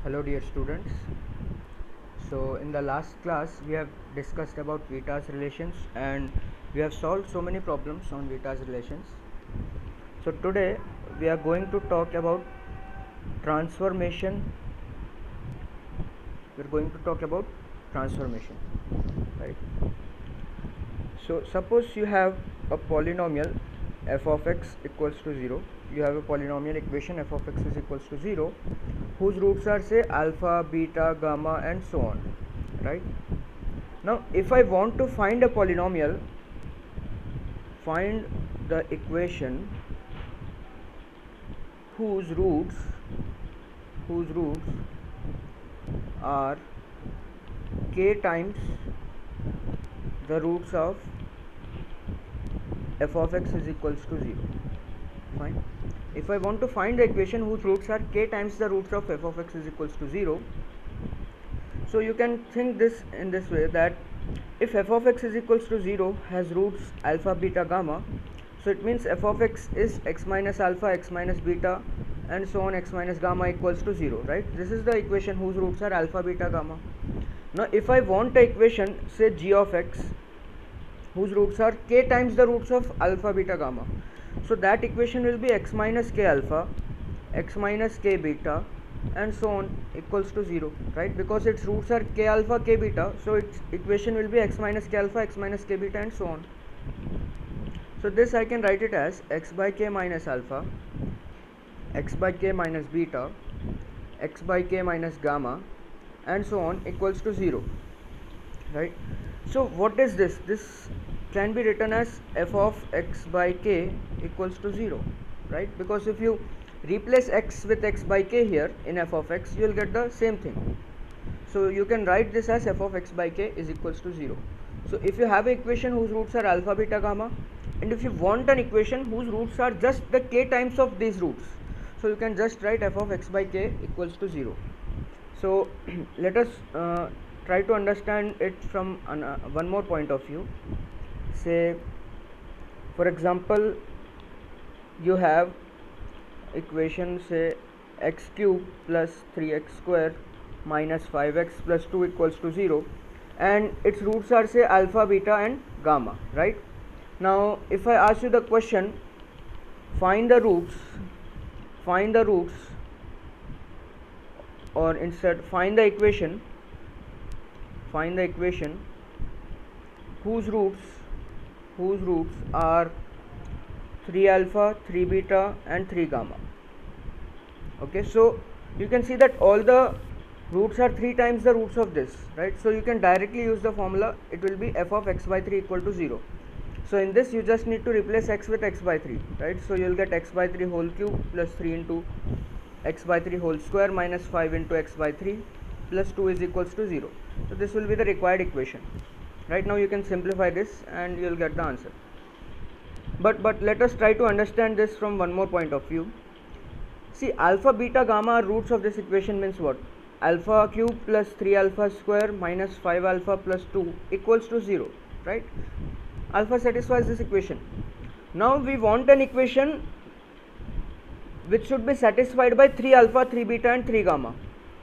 Hello dear students. So in the last class we have discussed about Vitas relations and we have solved so many problems on Vitas relations. So today we are going to talk about transformation. We are going to talk about transformation, right? So suppose you have a polynomial f of x equals to 0. You have a polynomial equation f of x is equals to 0 whose roots are say alpha, beta, gamma and so on, right? Now if I want to find a polynomial, find the equation whose roots are k times the roots of f of x is equals to 0. Fine. If I want to find the equation whose roots are k times the roots of f of x is equals to 0, so you can think this in this way, that if f of x is equals to 0 has roots alpha, beta, gamma, so it means f of x is x minus alpha, x minus beta and so on, x minus gamma equals to 0, right? This is the equation whose roots are alpha, beta, gamma. Now if I want the equation say g of x whose roots are k times the roots of alpha, beta, gamma, so that equation will be x minus k alpha, x minus k beta and so on equals to 0, right? Because its roots are k alpha, k beta, so its equation will be x minus k alpha, x minus k beta and so on. So this I can write it as x by k minus alpha, x by k minus beta, x by k minus gamma and so on equals to 0, right? So what is this? This can be written as f of x by k equals to 0, right? Because if you replace x with x by k here in f of x, you will get the same thing. So you can write this as f of x by k is equals to 0. So if you have an equation whose roots are alpha, beta, gamma, and if you want an equation whose roots are just the k times of these roots, so you can just write f of x by k equals to 0. So let us try to understand it from one more point of view. Say for example you have equation say x cube plus 3x square minus 5x plus 2 equals to 0 and its roots are say alpha, beta and gamma, right? Now if I ask you the question, find the roots, or instead find the equation whose roots are 3 alpha, 3 beta and 3 gamma. Okay, so you can see that all the roots are 3 times the roots of this, right? So you can directly use the formula, it will be f of x by 3 equal to 0. So in this you just need to replace x with x by 3, right? So you will get x by 3 whole cube plus 3 into x by 3 whole square minus 5 into x by 3 plus 2 is equals to 0. So this will be the required equation. Right now you can simplify this and you will get the answer. But let us try to understand this from one more point of view. See, alpha, beta, gamma are roots of this equation means what? Alpha cube plus 3 alpha square minus 5 alpha plus 2 equals to 0, right? Alpha satisfies this equation. Now we want an equation which should be satisfied by 3 alpha, 3 beta and 3 gamma,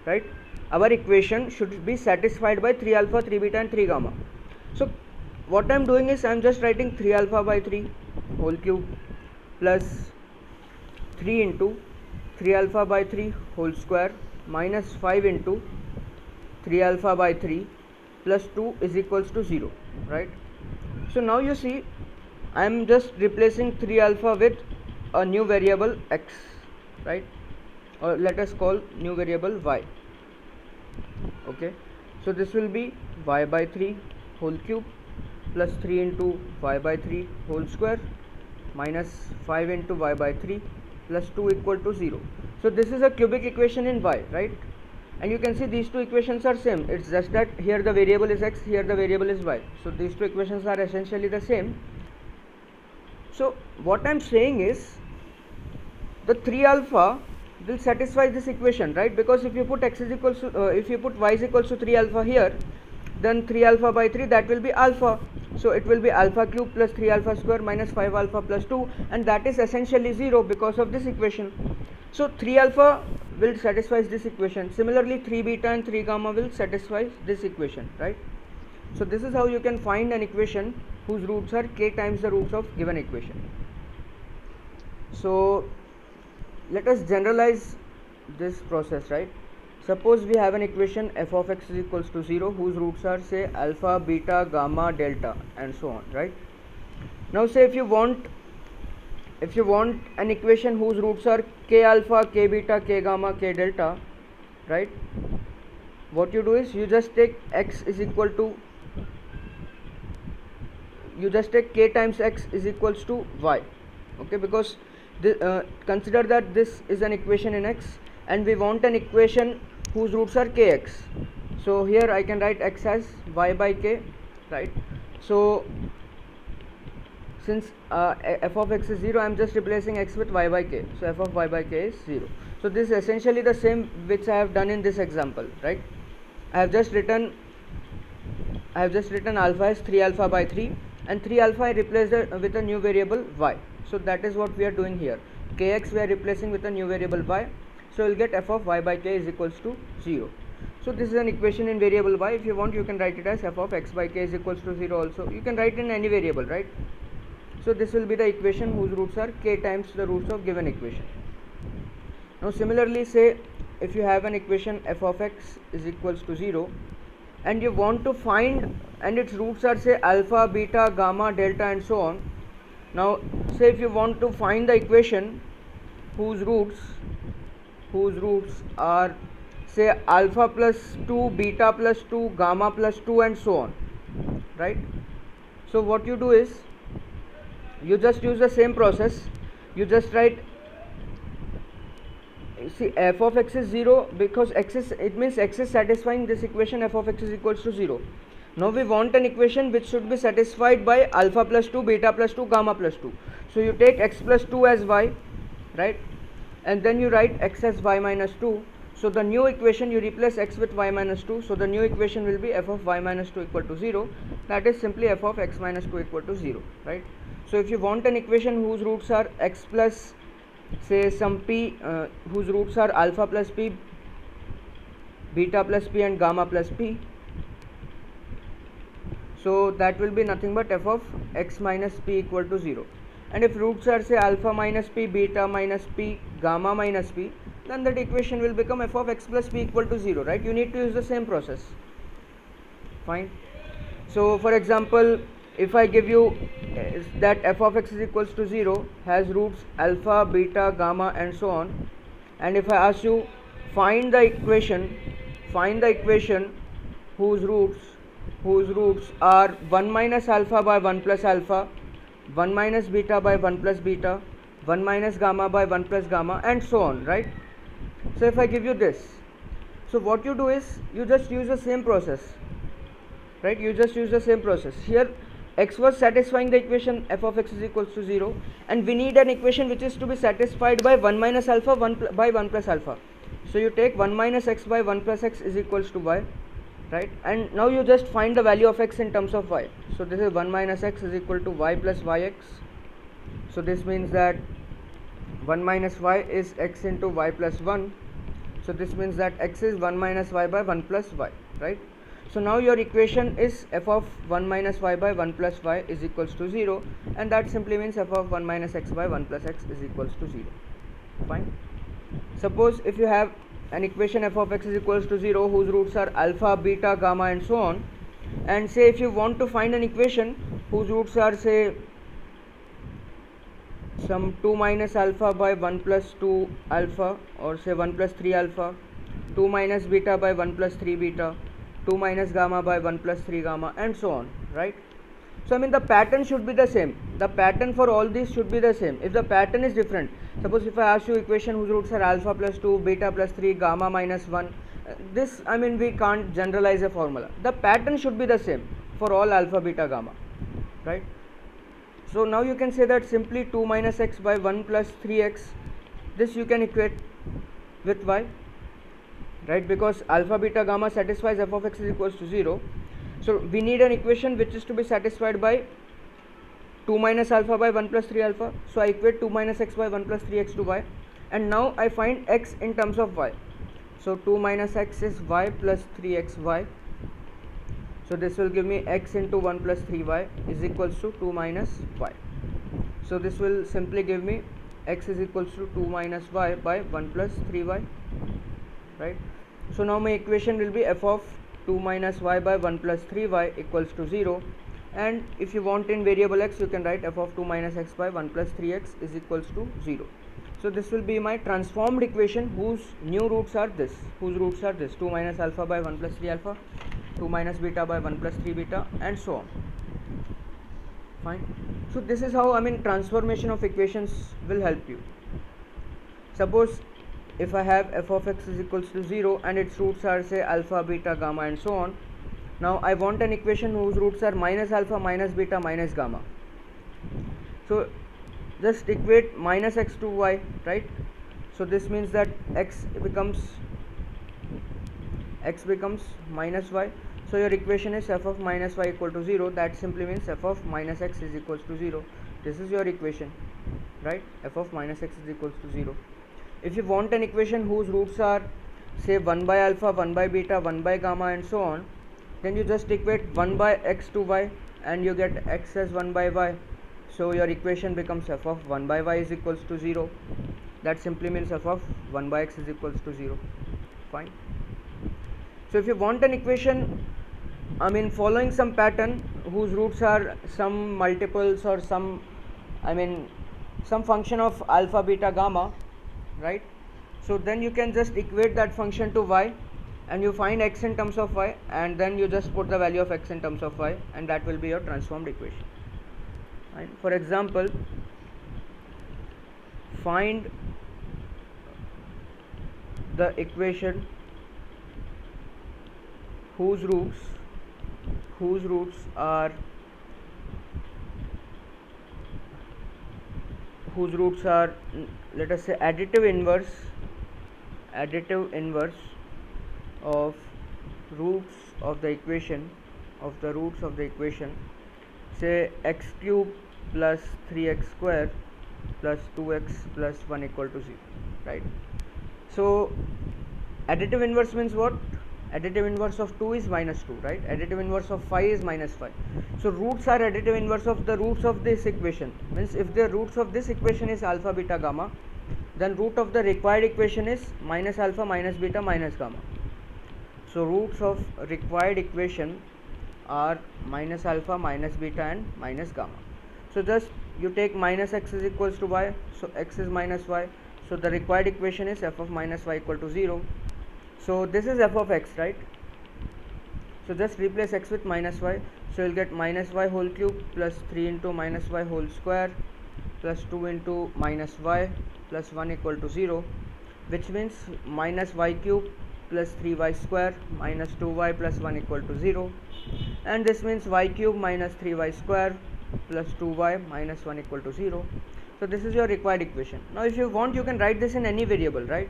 right? Our equation should be satisfied by 3 alpha, 3 beta and 3 gamma. So what I am doing is I am just writing 3 alpha by 3 whole cube plus 3 into 3 alpha by 3 whole square minus 5 into 3 alpha by 3 plus 2 is equals to 0, right? So now you see I am just replacing 3 alpha with a new variable x, right? Or let us call new variable y. Okay, so this will be y by 3 whole cube plus 3 into y by 3 whole square minus 5 into y by 3 plus 2 equal to 0. So this is a cubic equation in y, right? And you can see these two equations are same. It's just that here the variable is x, here the variable is y. So these two equations are essentially the same. So what I am saying is the 3 alpha will satisfy this equation, right? Because if you put x is equals to if you put y is equals to 3 alpha here, then 3 alpha by 3 that will be alpha. So it will be alpha cube plus 3 alpha square minus 5 alpha plus 2, and that is essentially 0 because of this equation. So 3 alpha will satisfy this equation. Similarly 3 beta and 3 gamma will satisfy this equation, right? So this is how you can find an equation whose roots are k times the roots of given equation. So let us generalize this process, right? Suppose we have an equation f of x is equals to 0 whose roots are say alpha, beta, gamma, delta and so on, right? Now say if you want an equation whose roots are k alpha, k beta, k gamma, k delta, right? What you do is you just take x is equal to, you just take k times x is equals to y, okay? Because consider that this is an equation in x and we want an equation whose roots are kx. So here I can write x as y by k, right? So since f of x is 0, I am just replacing x with y by k. So f of y by k is 0. So this is essentially the same which I have done in this example, right? I have just written alpha as 3 alpha by 3 and 3 alpha I replaced with a new variable y. So that is what we are doing here. Kx we are replacing with a new variable y. So you will get f of y by k is equals to 0. So this is an equation in variable y. If you want, you can write it as f of x by k is equals to 0 also. You can write in any variable, right? So this will be the equation whose roots are k times the roots of given equation. Now similarly, say if you have an equation f of x is equals to 0 and you want to find, and its roots are say alpha, beta, gamma, delta and so on. Now say if you want to find the equation whose roots are say alpha plus 2, beta plus 2, gamma plus 2 and so on, right? So what you do is you just use the same process. You just write, see, f of x is 0 because it means x is satisfying this equation f of x is equals to 0. Now we want an equation which should be satisfied by alpha plus 2, beta plus 2, gamma plus 2. So you take x plus 2 as y, right? And then you write x as y minus 2. So the new equation, you replace x with y minus 2. So the new equation will be f of y minus 2 equal to 0. That is simply f of x minus 2 equal to 0, right? So if you want an equation whose roots are x plus say some p, whose roots are alpha plus p, beta plus p and gamma plus p, so that will be nothing but f of x minus p equal to 0. And if roots are say alpha minus p, beta minus p, gamma minus p, then that equation will become f of x plus p equal to 0, right? You need to use the same process. Fine. So for example, if I give you that f of x is equals to 0 has roots alpha, beta, gamma and so on, and if I ask you find the equation whose roots are 1 minus alpha by 1 plus alpha, 1 minus beta by 1 plus beta, 1 minus gamma by 1 plus gamma and so on, right? So if I give you this, so what you do is you just use the same process, right? You just use the same process. Here x was satisfying the equation f of x is equals to 0 and we need an equation which is to be satisfied by 1 minus alpha by 1 plus alpha. So you take 1 minus x by 1 plus x is equals to y, right? And now you just find the value of x in terms of y. So this is 1 minus x is equal to y plus yx. So this means that 1 minus y is x into y plus 1. So this means that x is 1 minus y by 1 plus y, right? So now your equation is f of 1 minus y by 1 plus y is equals to 0, and that simply means f of 1 minus x by 1 plus x is equals to 0. Fine. Suppose if you have an equation f of x is equals to 0 whose roots are alpha, beta, gamma and so on, and say if you want to find an equation whose roots are say some 2 minus alpha by 1 plus 2 alpha, or say 1 plus 3 alpha, 2 minus beta by 1 plus 3 beta, 2 minus gamma by 1 plus 3 gamma and so on, right? So I mean the pattern should be the same. The pattern for all these should be the same. If the pattern is different, suppose if I ask you equation whose roots are alpha plus 2, beta plus 3, gamma minus 1, this I mean we can't generalize a formula. The pattern should be the same for all alpha, beta, gamma, right? So now you can say that simply 2 minus x by 1 plus 3x, this you can equate with y, right? Because alpha, beta, gamma satisfies f of x is equals to 0. So we need an equation which is to be satisfied by 2 minus alpha by 1 plus 3 alpha. So I equate 2 minus x by 1 plus 3x to y. and now I find x in terms of y. So 2 minus x is y plus 3xy. So this will give me x into 1 plus 3y is equals to 2 minus y. So this will simply give me x is equals to 2 minus y by 1 plus 3y, right? So now my equation will be f of 2 minus y by 1 plus 3y equals to 0, and if you want in variable x you can write f of 2 minus x by 1 plus 3x is equals to 0. So this will be my transformed equation whose new roots are this, 2 minus alpha by 1 plus 3 alpha, 2 minus beta by 1 plus 3 beta, and so on. Fine. So this is how transformation of equations will help you. Suppose if I have f of x is equals to 0 and its roots are say alpha, beta, gamma, and so on. Now I want an equation whose roots are minus alpha, minus beta, minus gamma. So just equate minus x to y, right? So this means that x becomes minus y. So your equation is f of minus y equal to 0. That simply means f of minus x is equals to 0. This is your equation, right? F of minus x is equals to 0. If you want an equation whose roots are say 1 by alpha, 1 by beta, 1 by gamma, and so on, then you just equate 1 by x to y and you get x as 1 by y. So your equation becomes f of 1 by y is equals to 0. That simply means f of 1 by x is equals to 0. Fine. So if you want an equation following some pattern whose roots are some multiples or some function of alpha, beta, gamma, right? So then you can just equate that function to y and you find x in terms of y, and then you just put the value of x in terms of y, and that will be your transformed equation. And for example, find the equation whose roots are let us say additive inverse of roots of the equation say x cube plus 3x square plus 2x plus 1 equal to 0, right? So additive inverse means what? Additive inverse of 2 is minus 2, right? Additive inverse of 5 is minus 5. So roots are additive inverse of the roots of this equation. Means if the roots of this equation is alpha, beta, gamma, then root of the required equation is minus alpha, minus beta, minus gamma. So roots of required equation are minus alpha, minus beta, and minus gamma. So just you take minus x is equals to y, so x is minus y. So the required equation is f of minus y equal to 0. So this is f of x, right? So just replace x with minus y. So you'll get minus y whole cube plus 3 into minus y whole square plus 2 into minus y plus 1 equal to 0, which means minus y cube plus 3y square minus 2y plus 1 equal to 0, and this means y cube minus 3y square plus 2y minus 1 equal to 0. So this is your required equation. Now if you want, you can write this in any variable, right?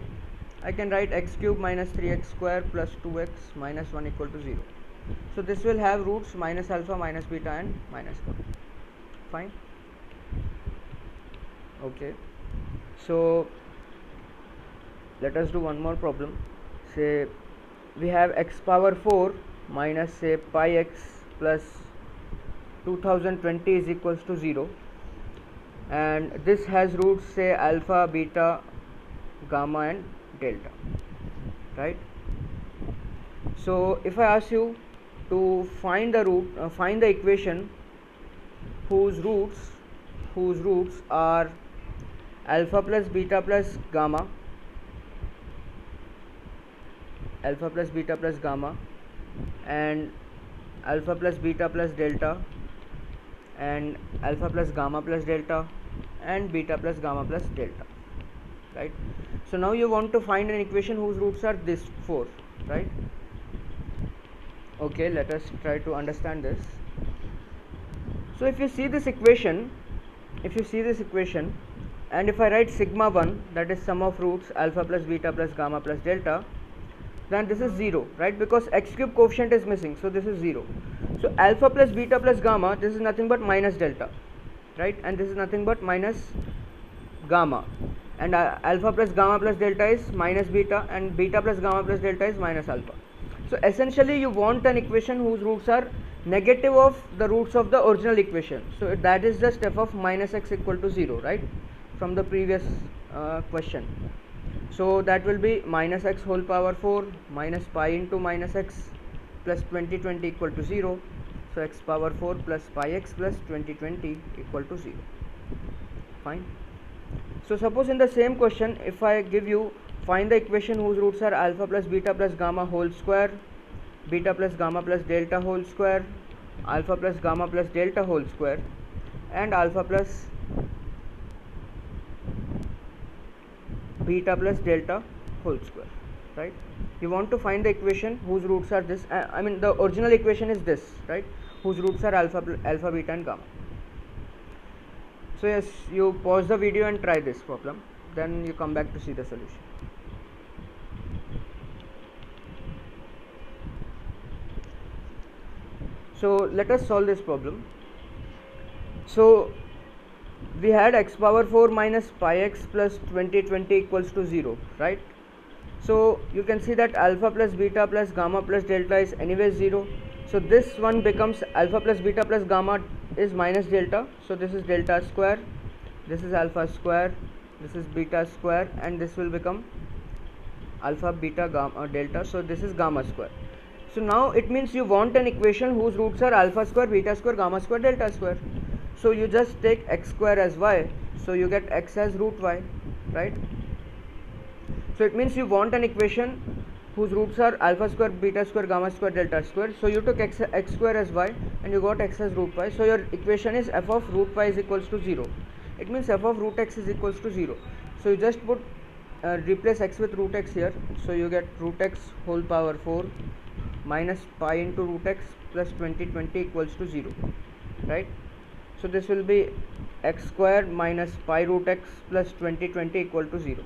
I can write x cube minus 3x square plus 2x minus 1 equal to 0. So this will have roots minus alpha, minus beta, and minus gamma. Fine. Okay. So let us do one more problem. Say we have x power 4 minus say pi x plus 2020 is equals to 0, and this has roots say alpha, beta, gamma, and delta, right? So if I ask you to find the equation whose roots are alpha plus beta plus gamma, and alpha plus beta plus delta, and alpha plus gamma plus delta, and beta plus gamma plus delta, right? So now you want to find an equation whose roots are this 4, right? Okay, let us try to understand this. So if you see this equation, and if I write sigma 1, that is sum of roots alpha plus beta plus gamma plus delta, then this is 0, right? Because x cube coefficient is missing, so this is 0. So alpha plus beta plus gamma, this is nothing but minus delta, right? And this is nothing but minus gamma. and alpha plus gamma plus delta is minus beta, and beta plus gamma plus delta is minus alpha. So essentially you want an equation whose roots are negative of the roots of the original equation. So that is just f of minus x equal to 0, right, from the previous question. So that will be minus x whole power 4 minus pi into minus x plus 2020 equal to 0. So x power 4 plus pi x plus 2020 equal to 0. Fine. So suppose in the same question, if I give you find the equation whose roots are alpha plus beta plus gamma whole square, beta plus gamma plus delta whole square, alpha plus gamma plus delta whole square, and alpha plus beta plus delta whole square, right? You want to find the equation whose roots are this, I mean the original equation is this, right, whose roots are alpha, beta and gamma. So yes, you pause the video and try this problem, then you come back to see the solution. So let us solve this problem. So we had x power 4 minus pi x plus 2020 equals to 0, right? So you can see that alpha plus beta plus gamma plus delta is anyway 0. So this one becomes alpha plus beta plus gamma is minus delta. So this is delta square, this is alpha square, this is beta square, and this will become alpha beta gamma delta. So this is gamma square. So now it means you want an equation whose roots are alpha square, beta square, gamma square, delta square. So you just take x square as y, so you get x as root y, right? So it means you want an equation whose roots are alpha square, beta square, gamma square, delta square. So you took x square as y and you got x as root y. So your equation is f of root y is equals to 0. It means f of root x is equals to 0. So you just put replace x with root x here. So you get root x whole power 4 minus pi into root x plus 2020 equals to 0, right? So this will be x square minus pi root x plus 2020 equal to 0.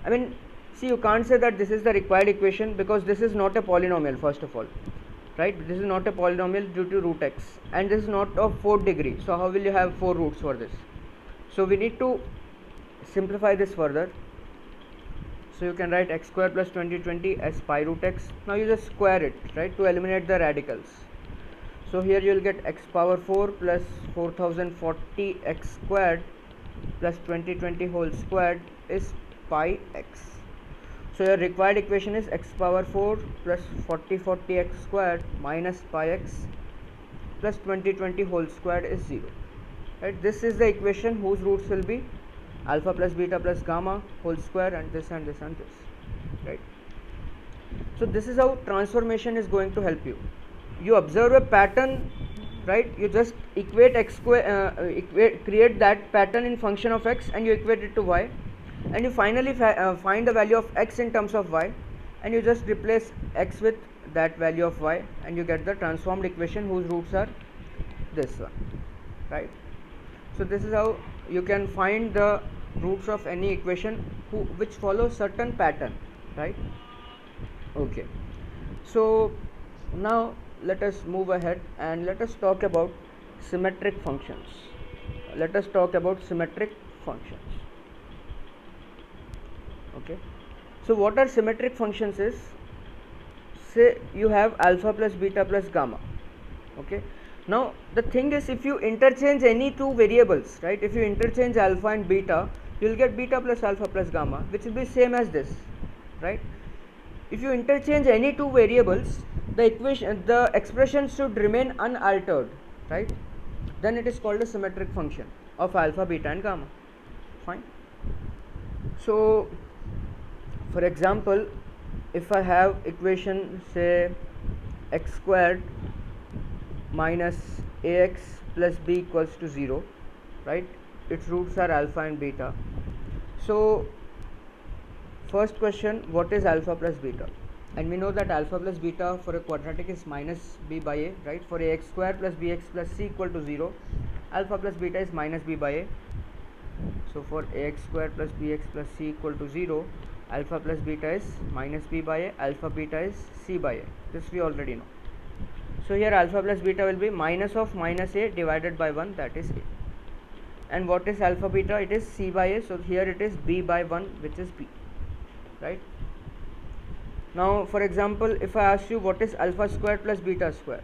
I mean, see, you can't say that this is the required equation because this is not a polynomial, first of all, right? This is not a polynomial due to root x, and this is not of 4th degree. So how will you have 4 roots for this? So we need to simplify this further. So you can write x square plus 2020 as pi root x. Now you just square it, right, to eliminate the radicals. So here you will get x power 4 plus 4040 x squared plus 2020 whole squared is pi x. So your required equation is x power 4 plus 4040 x squared minus pi x plus 2020 whole squared is 0, right? This is the equation whose roots will be alpha plus beta plus gamma whole square, and this and this and this, right? So this is how transformation is going to help you. You observe a pattern, right? You just equate x square, create that pattern in function of x, and you equate it to y, and you finally find the value of x in terms of y, and you just replace x with that value of y, and you get the transformed equation whose roots are this one, right? So this is how you can find the roots of any equation which follows certain pattern, right? Okay, so now let us move ahead and let us talk about symmetric functions. Let us talk about symmetric functions. Okay, so what are symmetric functions is, say you have alpha plus beta plus gamma. Okay, now the thing is, if you interchange any two variables, right, if you interchange alpha and beta, you will get beta plus alpha plus gamma, which will be same as this, right? If you interchange any two variables, the expression should remain unaltered, right? Then it is called a symmetric function of alpha, beta and gamma. Fine. So for example, if I have equation, say x squared minus ax plus b equals to 0, right? Its roots are alpha and beta. So first question, what is alpha plus beta? And we know that alpha plus beta for a quadratic is minus b by a, right? For ax square plus bx plus c equal to 0, alpha plus beta is minus b by a. So for ax square plus bx plus c equal to 0, alpha plus beta is minus b by a, alpha beta is c by a. This we already know. So here alpha plus beta will be minus of minus a divided by 1, that is a. and what is alpha beta? It is c by a, so here it is b by 1, which is b, right? Now for example, if I ask you what is alpha square plus beta square,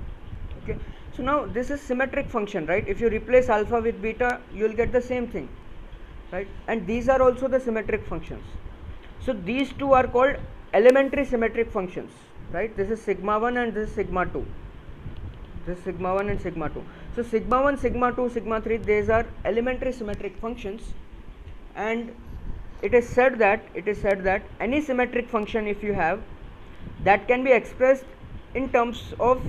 okay, so now this is symmetric function, right? If you replace alpha with beta, you will get the same thing, right? And these are also the symmetric functions. So these two are called elementary symmetric functions, right? This is sigma 1 and this is sigma 2. This is sigma 1 and sigma 2. So sigma 1, sigma 2, sigma 3, these are elementary symmetric functions, and it is said that any symmetric function if you have, that can be expressed in terms of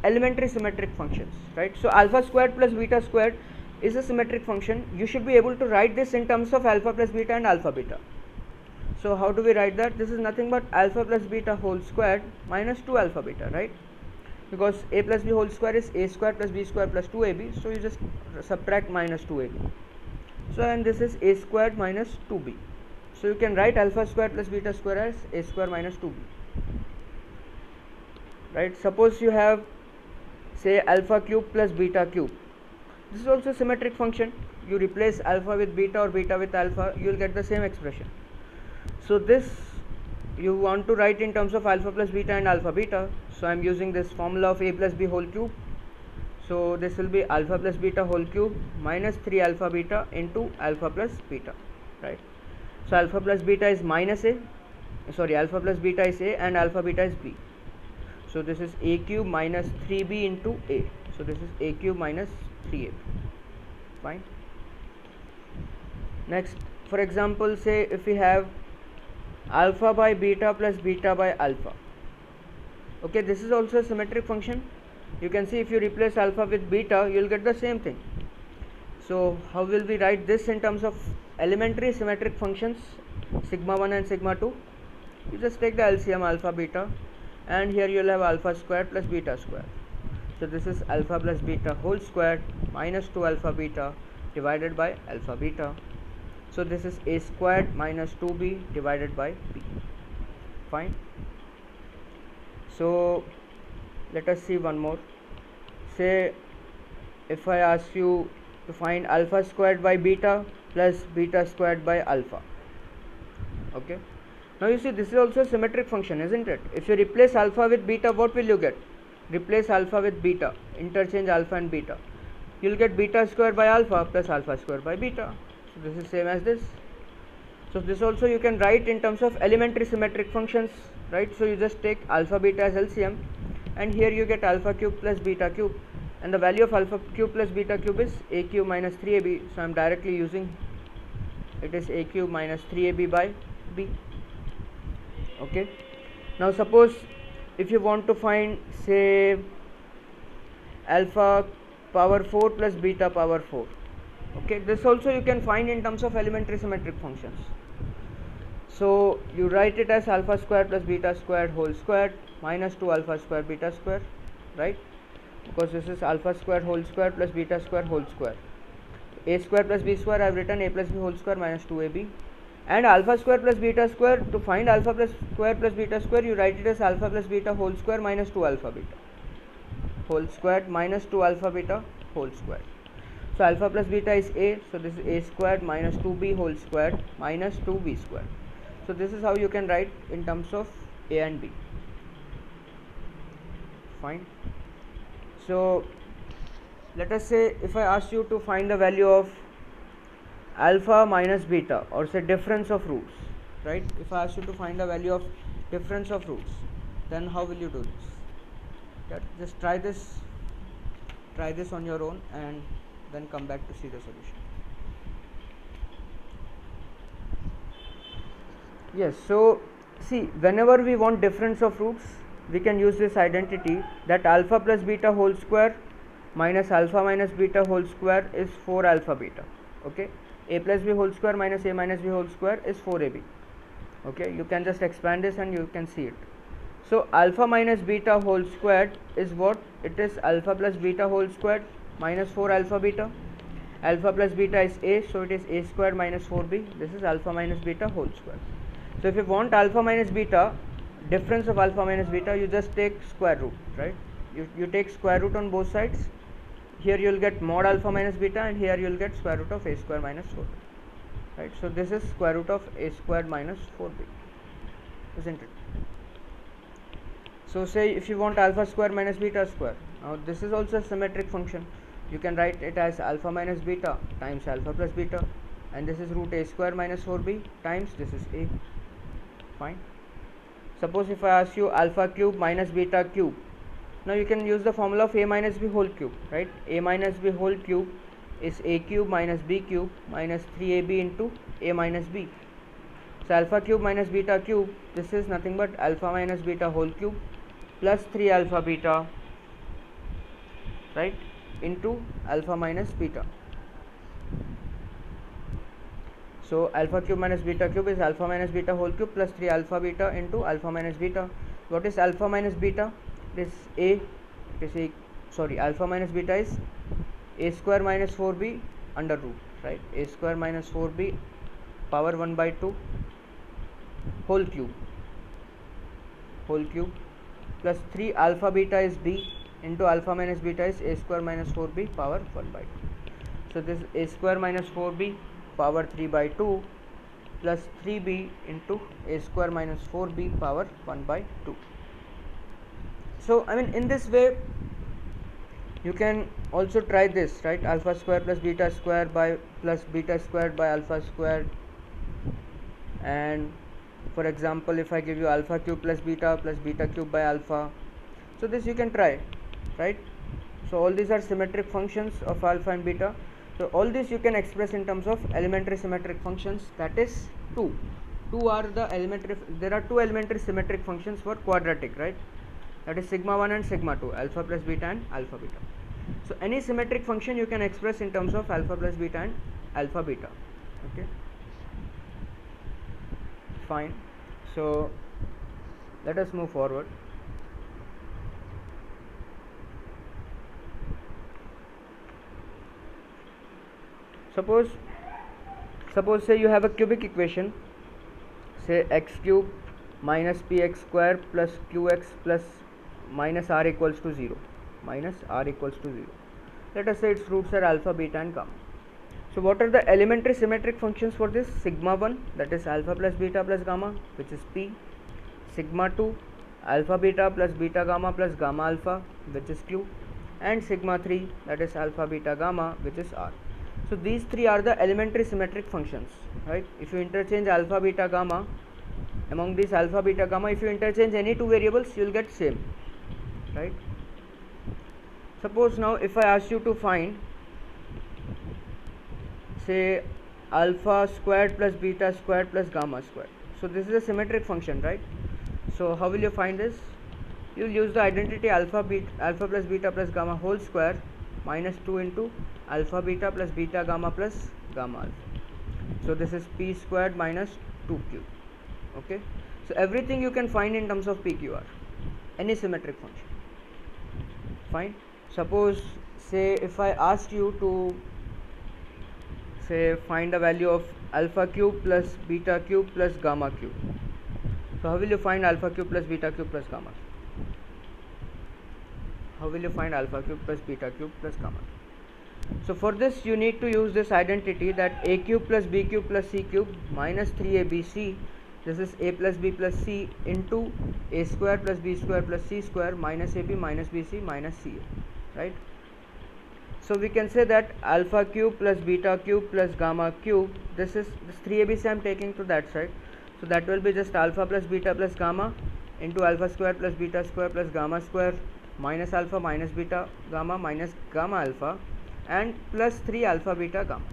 elementary symmetric functions, right? So alpha squared plus beta squared is a symmetric function. You should be able to write this in terms of alpha plus beta and alpha beta. So how do we write that? This is nothing but alpha plus beta whole squared minus 2 alpha beta, right? Because a plus b whole square is a square plus b square plus 2ab, so you just subtract minus 2ab. So and this is a squared minus 2b. So you can write alpha square plus beta square as a square minus 2b, right? Suppose you have, say, alpha cube plus beta cube. This is also a symmetric function. You replace alpha with beta or beta with alpha, you will get the same expression. So this you want to write in terms of alpha plus beta and alpha beta, so I am using this formula of a plus b whole cube. So this will be alpha plus beta whole cube minus 3 alpha beta into alpha plus beta, right? So alpha plus beta is minus a, sorry, alpha plus beta is a and alpha beta is b. So this is a cube minus 3b into a. So this is a cube minus 3ab. Fine. Next, for example, say if we have alpha by beta plus beta by alpha. Okay, this is also a symmetric function. You can see if you replace alpha with beta, you will get the same thing. So how will we write this in terms of elementary symmetric functions, sigma 1 and sigma 2? You just take the LCM alpha beta, and here you will have alpha squared plus beta squared. So this is alpha plus beta whole squared minus 2 alpha beta divided by alpha beta. So this is a squared minus 2b divided by b. Fine. So let us see one more. Say if I ask you to find alpha squared by beta plus beta squared by alpha. Okay. Now you see this is also a symmetric function, isn't it? If you replace alpha with beta, what will you get? Replace alpha with beta, interchange alpha and beta. You will get beta squared by alpha plus alpha squared by beta. So this is same as this. So this also you can write in terms of elementary symmetric functions, right? So you just take alpha beta as LCM, and here you get alpha cube plus beta cube, and the value of alpha cube plus beta cube is a cube minus 3ab. So I am directly using it is a cube minus 3ab by b. Okay. Now suppose if you want to find, say, alpha power 4 plus beta power 4. Okay, this also you can find in terms of elementary symmetric functions. So you write it as alpha squared plus beta squared whole squared minus 2 alpha squared beta squared, right? Because this is alpha squared whole squared plus beta squared whole squared. A squared plus b squared I have written a plus b whole square minus 2ab, and alpha square plus beta square, to find alpha plus square plus beta square, you write it as alpha plus beta whole square minus 2 alpha beta whole squared minus 2 alpha beta whole squared. So alpha plus beta is a, so this is a squared minus 2b whole squared minus 2b squared. So this is how you can write in terms of a and b. Fine. So let us say if I ask you to find the value of alpha minus beta, or say difference of roots, right? If I ask you to find the value of difference of roots, then how will you do this? Just try this on your own and then come back to see the solution. Yes, so see, whenever we want difference of roots, we can use this identity that alpha plus beta whole square minus alpha minus beta whole square is 4 alpha beta. Okay, a plus b whole square minus a minus b whole square is 4ab. Okay, you can just expand this and you can see it. So alpha minus beta whole squared is what? It is alpha plus beta whole squared minus 4 alpha beta. Alpha plus beta is a, so it is a squared minus 4b. This is alpha minus beta whole square. So if you want alpha minus beta, difference of alpha minus beta, you just take square root, right? You take square root on both sides, here you will get mod alpha minus beta, and here you will get square root of a square minus 4b, right? So this is square root of a squared minus 4b, isn't it? So say if you want alpha square minus beta square, now this is also a symmetric function. You can write it as alpha minus beta times alpha plus beta, and this is root a square minus 4b times this is a. Fine. Suppose if I ask you alpha cube minus beta cube, now you can use the formula of a minus b whole cube, right? A minus b whole cube is a cube minus b cube minus 3ab into a minus b. So alpha cube minus beta cube, this is nothing but alpha minus beta whole cube plus 3 alpha beta, right, into alpha minus beta. So alpha cube minus beta cube is alpha minus beta whole cube plus 3 alpha beta into alpha minus beta. What is alpha minus beta? It is alpha minus beta is a square minus 4b under root, right? A square minus 4b power 1 by 2 whole cube plus 3 alpha beta is b into alpha minus beta is a square minus 4b power 1 by 2. So this is a square minus 4b power 3 by 2 plus 3b into a square minus 4b power 1 by 2. So I mean, in this way you can also try this, right? Alpha square plus beta square by plus beta squared by alpha squared. And for example, if I give you alpha cube plus beta cube by alpha, so this you can try, right? So all these are symmetric functions of alpha and beta. So all this you can express in terms of elementary symmetric functions, that is 2. There are two elementary symmetric functions for quadratic, right? That is sigma 1 and sigma 2, alpha plus beta and alpha beta. So any symmetric function you can express in terms of alpha plus beta and alpha beta. Okay, fine. So let us move forward. Suppose say you have a cubic equation, say x cube minus px square plus qx plus minus r equals to 0, let us say its roots are alpha, beta and gamma. So what are the elementary symmetric functions for this? Sigma 1, that is alpha plus beta plus gamma, which is p. Sigma 2, alpha beta plus beta gamma plus gamma alpha, which is q. And sigma 3, that is alpha beta gamma, which is r. So these three are the elementary symmetric functions, right? If you interchange alpha beta gamma, among these alpha beta gamma, if you interchange any two variables, you will get same, right? Suppose now if I ask you to find, say, alpha squared plus beta squared plus gamma squared, so this is a symmetric function, right? So how will you find this? You will use the identity alpha plus beta plus gamma whole square minus 2 into alpha beta plus beta gamma plus gamma alpha. So this is p squared minus 2q. Okay, so everything you can find in terms of pqr, any symmetric function. Fine. Suppose say if I asked you to say find the value of alpha cube plus beta cube plus gamma cube, so how will you find alpha cube plus beta cube plus gamma? How will you find alpha cube plus beta cube plus gamma? So for this you need to use this identity that a cube plus b cube plus c cube minus 3abc, this is a plus b plus c into a square plus b square plus c square minus ab minus bc minus ca, right? So we can say that alpha cube plus beta cube plus gamma cube, this 3abc I am taking to that side, so that will be just alpha plus beta plus gamma into alpha square plus beta square plus gamma square minus alpha minus beta gamma minus gamma alpha and plus 3 alpha beta gamma.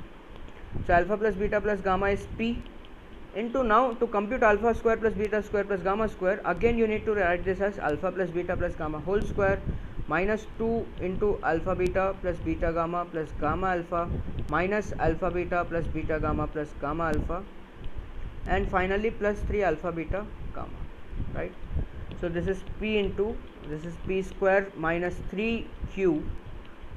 So alpha plus beta plus gamma is p into, now to compute alpha square plus beta square plus gamma square, again you need to write this as alpha plus beta plus gamma whole square minus 2 into alpha beta plus beta gamma plus gamma alpha minus alpha beta plus beta gamma plus gamma alpha and finally plus 3 alpha beta gamma, right? So this is p into, this is p square minus 3q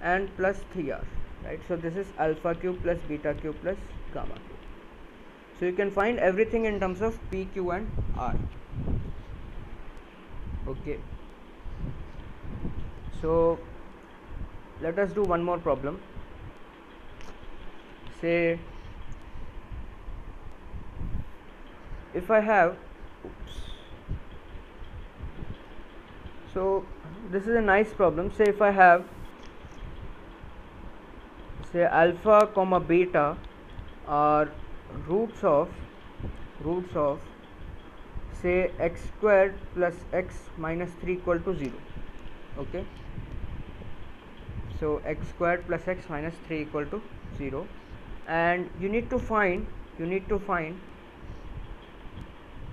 and plus 3r, right? So this is alpha cube plus beta cube plus gamma cube. So you can find everything in terms of p, q and r. Okay, so let us do one more problem. Say if I have, oops, so this is a nice problem. Say if I have, say alpha comma beta are roots of say x squared plus x minus 3 equal to 0. Okay, so x squared plus x minus 3 equal to 0, and you need to find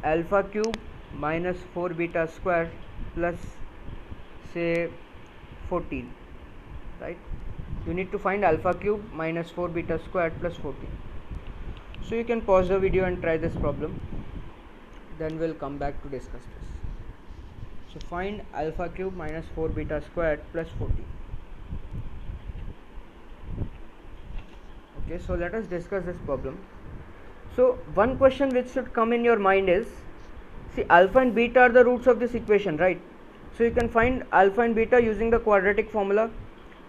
alpha cube minus 4 beta square plus say 14, right? You need to find alpha cube minus 4 beta squared plus 14. So you can pause the video and try this problem, then we'll come back to discuss this. So find alpha cube minus 4 beta squared plus 14. Okay, so let us discuss this problem. So one question which should come in your mind is, see, alpha and beta are the roots of this equation, right? So you can find alpha and beta using the quadratic formula,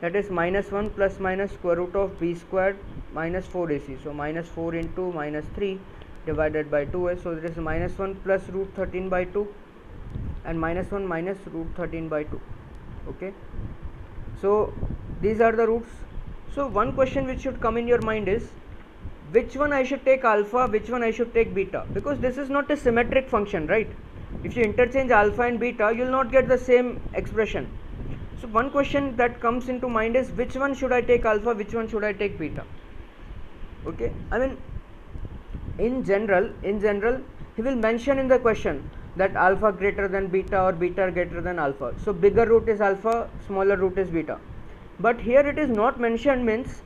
that is minus 1 plus minus square root of b squared minus 4ac. So minus 4 into minus 3 divided by 2a. So there is minus 1 plus root 13 by 2 and minus 1 minus root 13 by 2. Okay, so these are the roots. So one question which should come in your mind is, which one I should take alpha, which one I should take beta, because this is not a symmetric function, right? If you interchange alpha and beta, you will not get the same expression. So one question that comes into mind is, which one should I take alpha, which one should I take beta? Okay, I mean in general he will mention in the question that alpha greater than beta or beta greater than alpha. So bigger root is alpha, smaller root is beta. But here it is not mentioned, means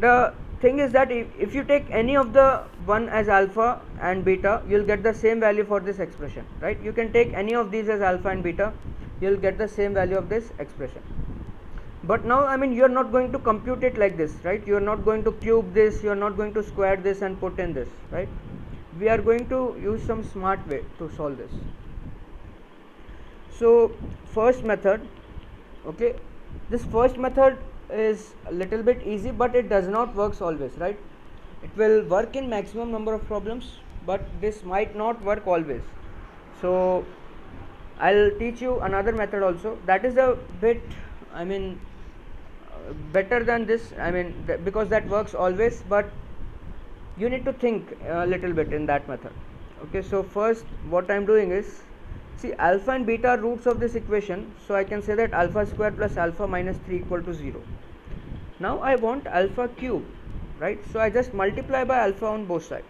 the thing is that if you take any of the one as alpha and beta, you will get the same value for this expression, right? You can take any of these as alpha and beta, you will get the same value of this expression. But now, I mean, you are not going to compute it like this, right? You are not going to cube this, you are not going to square this and put in this, right? We are going to use some smart way to solve this. So first method, okay, this first method is a little bit easy, but it does not work always, right? It will work in maximum number of problems, but this might not work always. So I'll teach you another method also, that is a bit, I mean, better than this, I mean, because that works always, but you need to think a little bit in that method. Okay, so first what I'm doing is, see, alpha and beta are roots of this equation, so I can say that alpha square plus alpha minus 3 equal to 0. Now I want alpha cube, right? So I just multiply by alpha on both sides.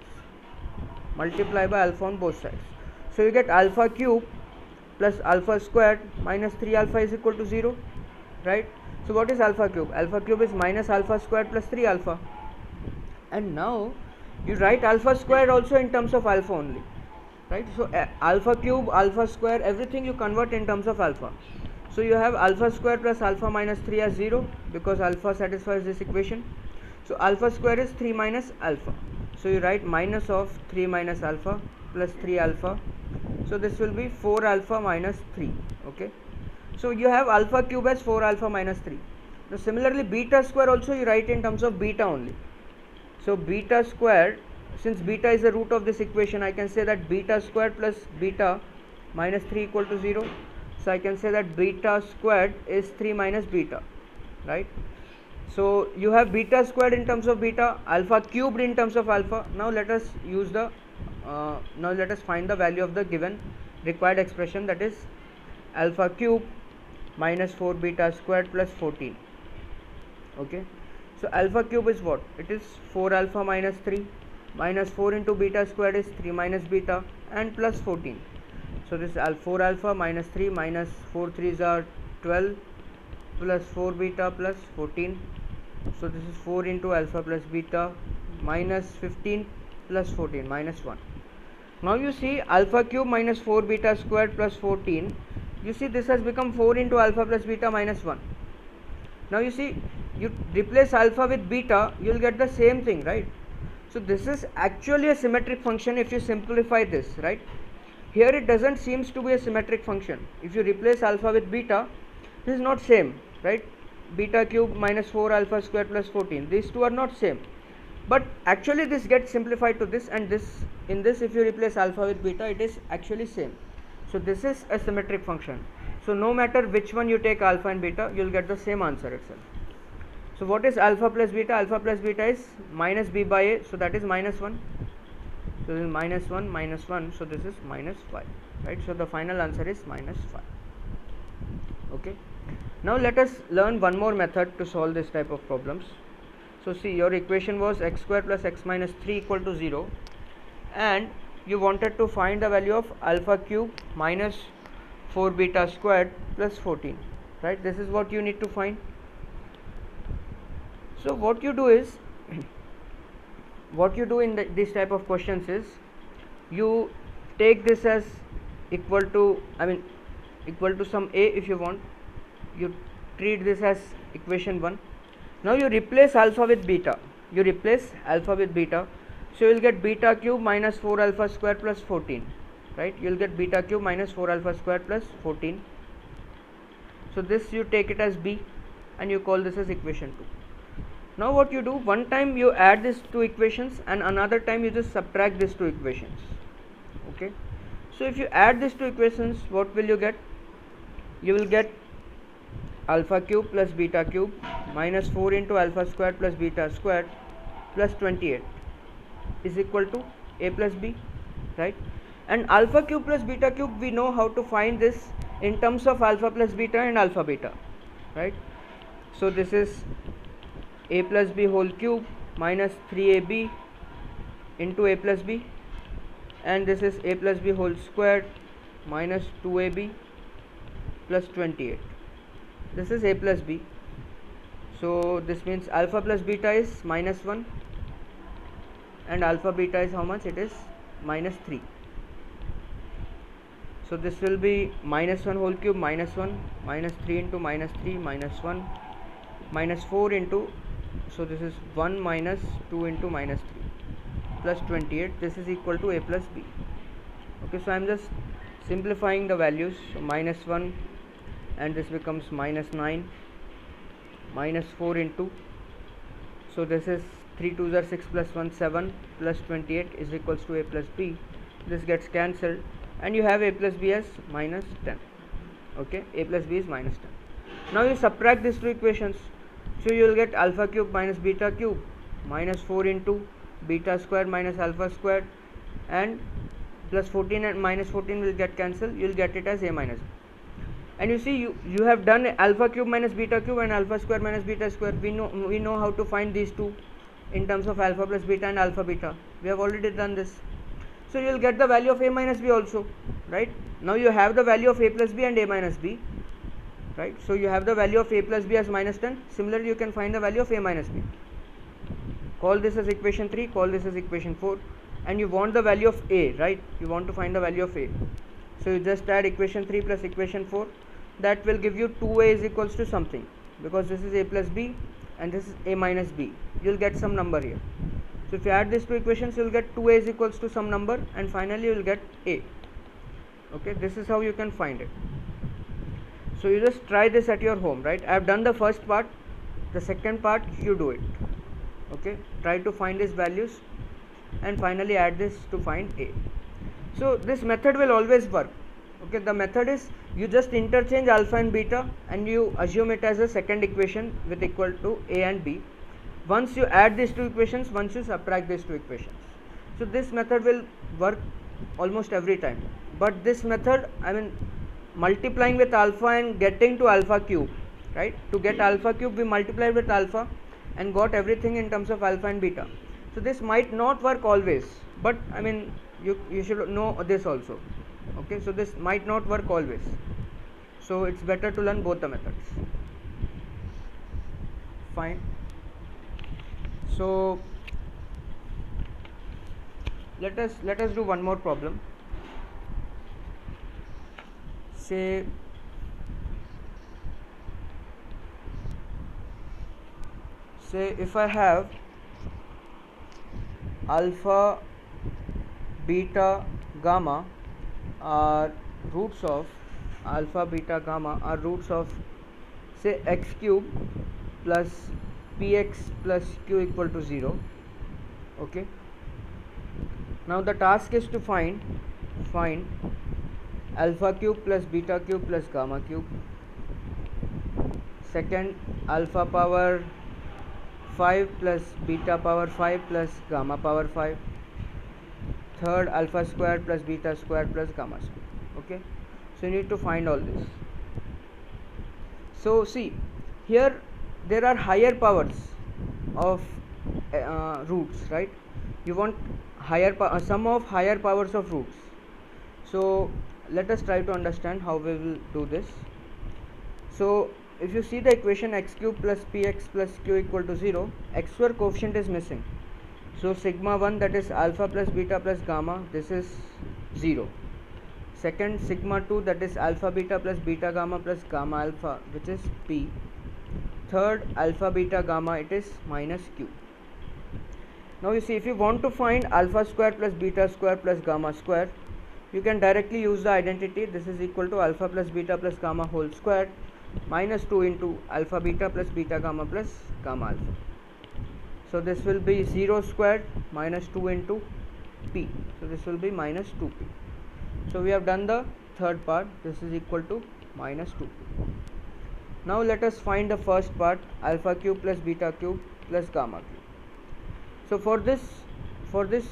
So you get alpha cube plus alpha squared minus 3 alpha is equal to 0, right? So what is alpha cube? Alpha cube is minus alpha squared plus 3 alpha. And now you write alpha squared also in terms of alpha only, right? So alpha cube, alpha square, everything you convert in terms of alpha. So you have alpha square plus alpha minus 3 as 0, because alpha satisfies this equation. So alpha square is 3 minus alpha. So you write minus of 3 minus alpha plus 3 alpha. So this will be 4 alpha minus 3. Okay, so you have alpha cube as 4 alpha minus 3. Now similarly beta square also you write in terms of beta only. So beta squared, since beta is the root of this equation, I can say that beta squared plus beta minus 3 equal to 0. So I can say that beta squared is 3 minus beta, right? So you have beta squared in terms of beta, alpha cubed in terms of alpha. Now let us use the now let us find the value of the given required expression, that is alpha cube minus 4 beta squared plus 14. Okay, so alpha cube is what? It is 4 alpha minus 3 minus 4 into beta squared is 3 minus beta and plus 14. So this is 4 alpha minus 3 minus 4 3s are 12 plus 4 beta plus 14. So this is 4 into alpha plus beta minus 15 plus 14 minus 1. Now you see alpha cube minus 4 beta squared plus 14, you see this has become 4 into alpha plus beta minus 1. Now you see, you replace alpha with beta, you will get the same thing, right? So this is actually a symmetric function if you simplify this, right? Here it doesn't seems to be a symmetric function. If you replace alpha with beta, this is not same, right? beta cube minus 4 alpha square plus 14. These two are not same, but actually this gets simplified to this, and this, in this if you replace alpha with beta, it is actually same. So this is a symmetric function. So no matter which one you take, alpha and beta, you will get the same answer itself. So what is alpha plus beta? Alpha plus beta is minus b by a, so that is minus 1. So this is minus 1 minus 1, so this is minus 5, right? So the final answer is minus 5. Okay, now let us learn one more method to solve this type of problems. So see, your equation was x square plus x minus 3 equal to 0, and you wanted to find the value of alpha cube minus 4 beta squared plus 14, right? This is what you need to find. So what you do is what you do in this type of questions is you take this as equal to, equal to some a if you want. You treat this as equation 1. Now you replace alpha with beta. You replace alpha with beta. So you will get beta cube minus 4 alpha square plus 14, right? You will get beta cube minus 4 alpha square plus 14. So this you take it as b, and you call this as equation 2. Now what you do, one time you add these two equations, and another time you just subtract these two equations. Okay, so if you add these two equations, what will you get? You will get alpha cube plus beta cube minus 4 into alpha square plus beta square plus 28 is equal to a plus b, right? And alpha cube plus beta cube, we know how to find this in terms of alpha plus beta and alpha beta, right? So this is a plus b whole cube minus 3ab into a plus b, and this is a plus b whole squared minus 2ab plus 28. This is a plus b. So this means alpha plus beta is minus 1, and alpha beta is how much? It is minus 3. So this will be minus 1 whole cube minus 1 minus 3 into minus 3 minus 1 minus 4 into, so this is 1 minus 2 into minus 3 plus 28. This is equal to a plus b. Okay, so I am just simplifying the values. So minus 1, and this becomes minus 9 minus 4 into, so this is 3 2s are 6 plus 1 7 plus 28 is equals to a plus b. This gets cancelled, and you have a plus b as minus 10. Okay, a plus b is minus 10. Now you subtract these two equations. So you will get alpha cube minus beta cube minus 4 into beta square minus alpha square, and plus 14 and minus 14 will get cancelled. You will get it as a minus b. And you see, you have done alpha cube minus beta cube and alpha square minus beta square. We know how to find these two in terms of alpha plus beta and alpha beta. We have already done this. So you will get the value of a minus b also, right? Now you have the value of a plus b and a minus b, right? So you have the value of a plus b as minus 10. Similarly, you can find the value of a minus b. Call this as equation 3, call this as equation 4, and you want the value of a, right? You want to find the value of a. So you just add equation 3 plus equation 4. That will give you 2a is equals to something, because this is a plus b and this is a minus b. You will get some number here. So if you add these two equations, you will get 2a is equals to some number, and finally you will get a. Okay, this is how you can find it. So you just try this at your home, right? I have done the first part. The second part you do it. Okay, try to find these values and finally add this to find a. So this method will always work. Okay, the method is you just interchange alpha and beta and you assume it as a second equation with equal to a and b. Once you add these two equations, once you subtract these two equations. So this method will work almost every time. But this method, multiplying with alpha and getting to alpha cube, right? To get alpha cube, we multiplied with alpha and got everything in terms of alpha and beta. So this might not work always, but you should know this also. Okay, so this might not work always. So it's better to learn both the methods. Fine. So let us do one more problem. Say if I have alpha, beta, gamma are roots of say say x cube plus px plus q equal to 0. Okay, now the task is to find alpha cube plus beta cube plus gamma cube, second alpha power 5 plus beta power 5 plus gamma power 5, third alpha square plus beta square plus gamma square. Okay, so you need to find all this. So see, here there are higher powers of roots, right? You want sum of higher powers of roots. So let us try to understand how we will do this. So if you see the equation x cube plus px plus q equal to 0, x square coefficient is missing. So sigma 1, that is alpha plus beta plus gamma, this is 0. Second, sigma 2, that is alpha beta plus beta gamma plus gamma alpha, which is p. Third, alpha beta gamma, it is minus q. Now you see, if you want to find alpha square plus beta square plus gamma square, you can directly use the identity. This is equal to alpha plus beta plus gamma whole square minus 2 into alpha beta plus beta gamma plus gamma alpha. So this will be 0 squared minus 2 into p. So this will be minus 2p. So we have done the third part. This is equal to minus 2p. Now let us find the first part, alpha cube plus beta cube plus gamma cube. So for this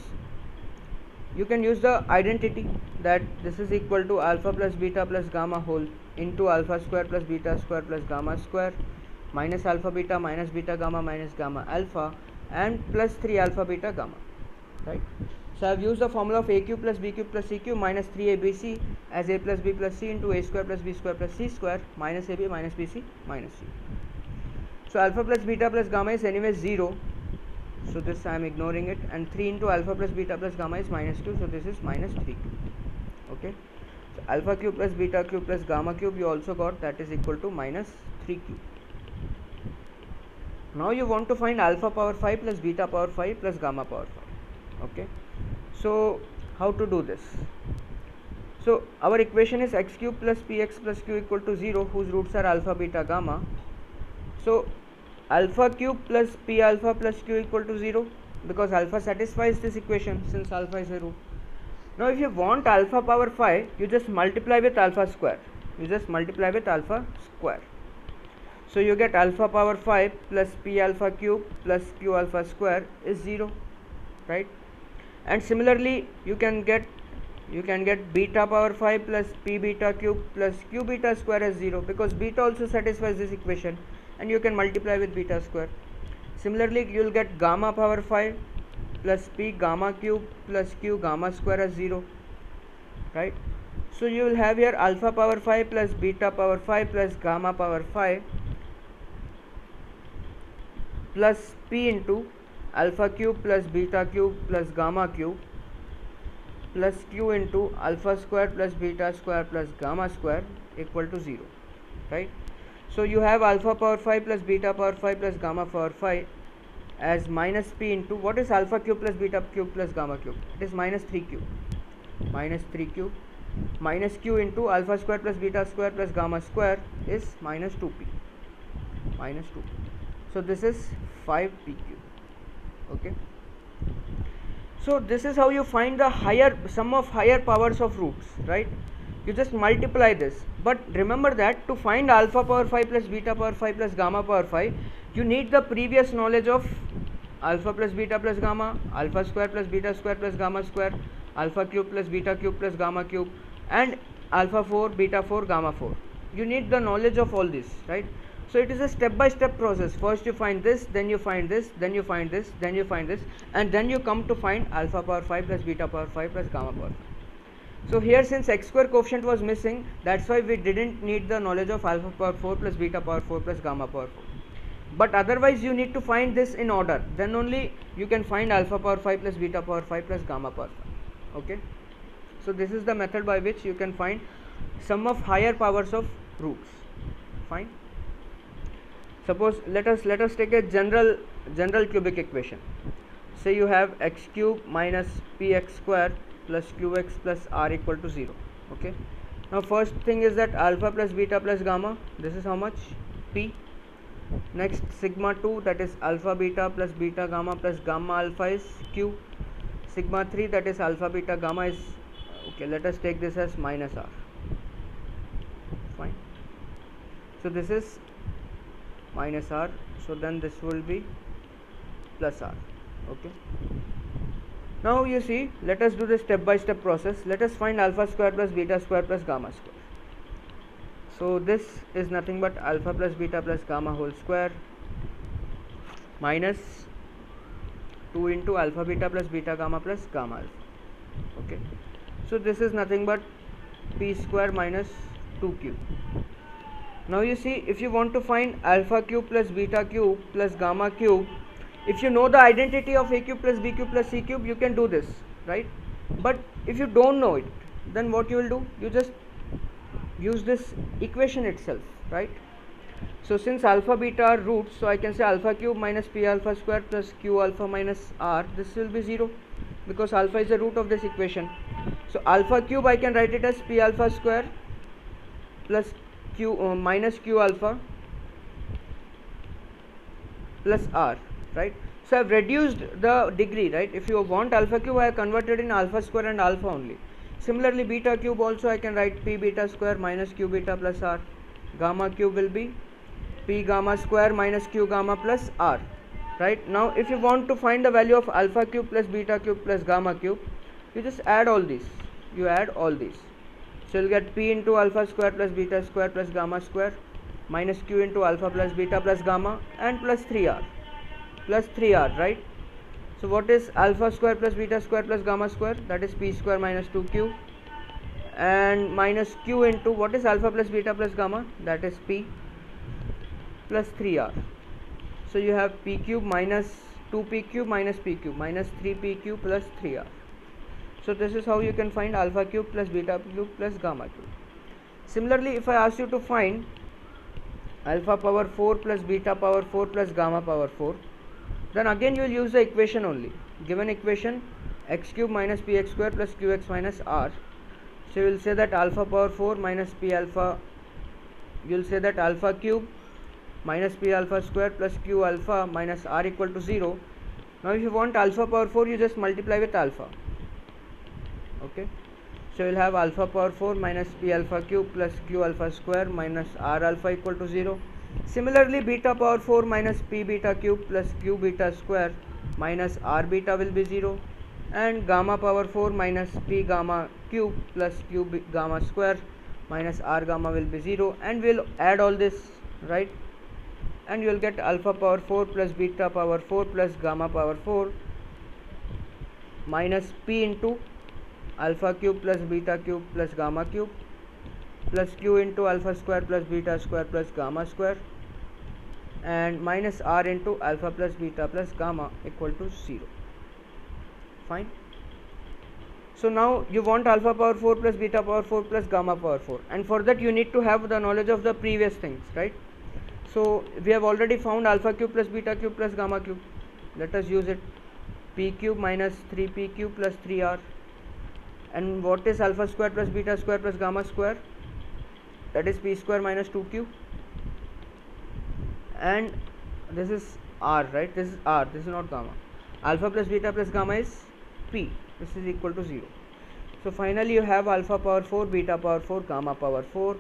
you can use the identity, that this is equal to alpha plus beta plus gamma whole into alpha square plus beta square plus gamma square minus alpha beta minus beta gamma minus gamma alpha and plus 3 alpha beta gamma, right? So I have used the formula of a cube plus b cube plus c cube minus 3abc as a plus b plus c into a square plus b square plus c square minus ab minus bc minus c. So alpha plus beta plus gamma is anyway 0, so this I am ignoring it, and 3 into alpha plus beta plus gamma is minus q, so this is minus 3q. Okay, so alpha cube plus beta cube plus gamma cube you also got, that is equal to minus 3q. Now you want to find alpha power 5 plus beta power 5 plus gamma power 5. Okay, so how to do this? So our equation is x cube plus px plus q equal to 0, whose roots are alpha beta gamma. So alpha cube plus p alpha plus q equal to 0, because alpha satisfies this equation since alpha is a root. Now if you want alpha power 5, you just multiply with alpha square. So you get alpha power 5 plus p alpha cube plus q alpha square is 0, right? And similarly you can get beta power 5 plus p beta cube plus q beta square as 0, because beta also satisfies this equation and you can multiply with beta square. Similarly you will get gamma power 5 plus p gamma cube plus q gamma square as 0, right? So you will have here alpha power 5 plus beta power 5 plus gamma power 5 plus p into alpha cube plus beta cube plus gamma cube plus q into alpha square plus beta square plus gamma square equal to 0, right? So you have alpha power 5 plus beta power 5 plus gamma power 5 as minus p into, what is alpha cube plus beta cube plus gamma cube? It is minus 3q. Minus q into alpha square plus beta square plus gamma square is minus 2p. So this is 5pq. Okay, so this is how you find the sum of higher powers of roots, right? You just multiply this, but remember that to find alpha power 5 plus beta power 5 plus gamma power 5, you need the previous knowledge of alpha plus beta plus gamma, alpha square plus beta square plus gamma square, alpha cube plus beta cube plus gamma cube, and alpha 4 beta 4 gamma 4. You need the knowledge of all this, right? So it is a step by step process. First you find this, then you find this, then you find this, then you find this, and then you come to find alpha power 5 plus beta power 5 plus gamma power 5. So here, since x square coefficient was missing, that's why we didn't need the knowledge of alpha power 4 plus beta power 4 plus gamma power 4. But otherwise you need to find this in order, then only you can find alpha power 5 plus beta power 5 plus gamma power 5. Okay, so this is the method by which you can find sum of higher powers of roots. Fine. Suppose let us take a general cubic equation. Say you have x cube minus px square plus qx plus r equal to 0. Okay, now first thing is that alpha plus beta plus gamma, this is how much? P. Next sigma 2, that is alpha beta plus beta gamma plus gamma alpha, is Q. Sigma 3, that is alpha beta gamma, is, okay, let us take this as minus R. Fine. So this is minus R, so then this will be plus R. Okay. Now you see, let us do the step by step process. Let us find alpha square plus beta square plus gamma square. So this is nothing but alpha plus beta plus gamma whole square minus 2 into alpha beta plus beta gamma plus gamma alpha. Okay. So this is nothing but p square minus 2q. Now you see, if you want to find alpha cube plus beta cube plus gamma cube, if you know the identity of a cube plus b cube plus c cube, you can do this, right? But if you don't know it, then what you will do? You just use this equation itself, right? So since alpha beta are roots, so I can say alpha cube minus p alpha square plus q alpha minus r. This will be 0 because alpha is the root of this equation. So alpha cube, I can write it as p alpha square plus q minus q alpha plus r, right? So I have reduced the degree, right? If you want alpha cube, I have converted in alpha square and alpha only. Similarly, beta cube also I can write p beta square minus q beta plus r. Gamma cube will be p gamma square minus q gamma plus r, right? Now if you want to find the value of alpha cube plus beta cube plus gamma cube, you just add all these. You add all these. So you'll get p into alpha square plus beta square plus gamma square minus q into alpha plus beta plus gamma and plus 3r. Plus 3r, right? So what is alpha square plus beta square plus gamma square? That is p square minus 2q, and minus q into what is alpha plus beta plus gamma? That is p plus 3r. So you have p cube minus 2p cube minus p cube minus 3p cube plus 3r. So this is how you can find alpha cube plus beta cube plus gamma cube. Similarly, if I ask you to find alpha power 4 plus beta power 4 plus gamma power 4, then again you will use the equation only. Given equation, x cube minus px square plus qx minus r. So you will say that alpha power 4 minus p alpha, you will say that alpha cube minus p alpha square plus q alpha minus r equal to 0. Now if you want alpha power 4, you just multiply with alpha. Okay. So you will have alpha power 4 minus p alpha cube plus q alpha square minus r alpha equal to 0. Similarly, beta power 4 minus p beta cube plus q beta square minus r beta will be 0, and gamma power 4 minus p gamma cube plus q gamma square minus r gamma will be 0, and we will add all this, right? And you will get alpha power 4 plus beta power 4 plus gamma power 4 minus p into alpha cube plus beta cube plus gamma cube plus q into alpha square plus beta square plus gamma square and minus r into alpha plus beta plus gamma equal to 0. Fine. So now you want alpha power 4 plus beta power 4 plus gamma power 4, and for that you need to have the knowledge of the previous things, right? So we have already found alpha cube plus beta cube plus gamma cube. Let us use it. P cube minus 3p cube plus 3r. And what is alpha square plus beta square plus gamma square? That is p square minus 2q. And this is r, right? This is r, this is not gamma. Alpha plus beta plus gamma is p. This is equal to 0. So finally you have alpha power 4, beta power 4, gamma power 4.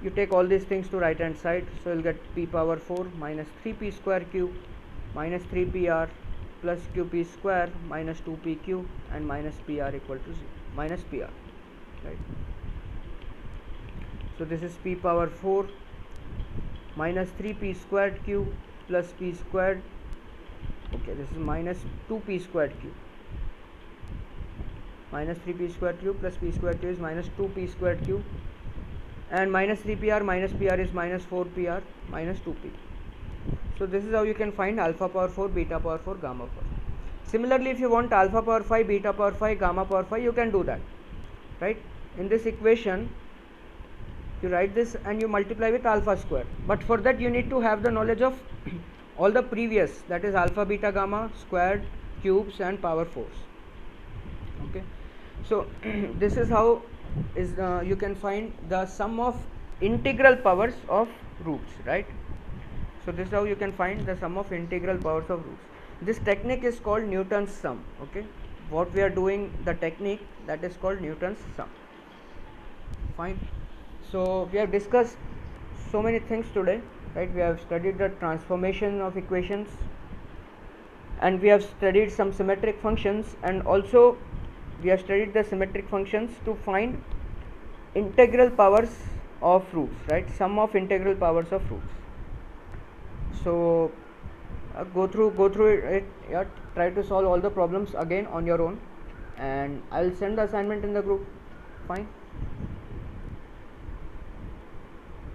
You take all these things to right hand side. So you'll get p power 4 minus 3p square q minus 3pr plus qp square minus 2pq and minus pr equal to 0. Minus pr, right? So this is p power 4 minus 3p squared q plus p squared. Okay, this is minus 2p squared q. Minus 3p squared q plus p squared q is minus 2p squared q, and minus 3pr minus pr is minus 4pr minus 2p. So this is how you can find alpha power 4, beta power 4, gamma power 4. Similarly, if you want alpha power 5, beta power 5, gamma power 5, you can do that, right? In this equation, you write this and you multiply with alpha square. But for that, you need to have the knowledge of all the previous, that is alpha, beta, gamma, squared, cubes, and power 4s. Okay. So this is how you can find the sum of integral powers of roots, right? So this is how you can find the sum of integral powers of roots. This technique is called Newton's sum. Okay, what we are doing, the technique, that is called Newton's sum. Fine. So we have discussed so many things today, right? We have studied the transformation of equations, and we have studied some symmetric functions, and also we have studied the symmetric functions to find integral powers of roots, right? Sum of integral powers of roots. So go through it, yeah, try to solve all the problems again on your own, and I'll send the assignment in the group. Fine.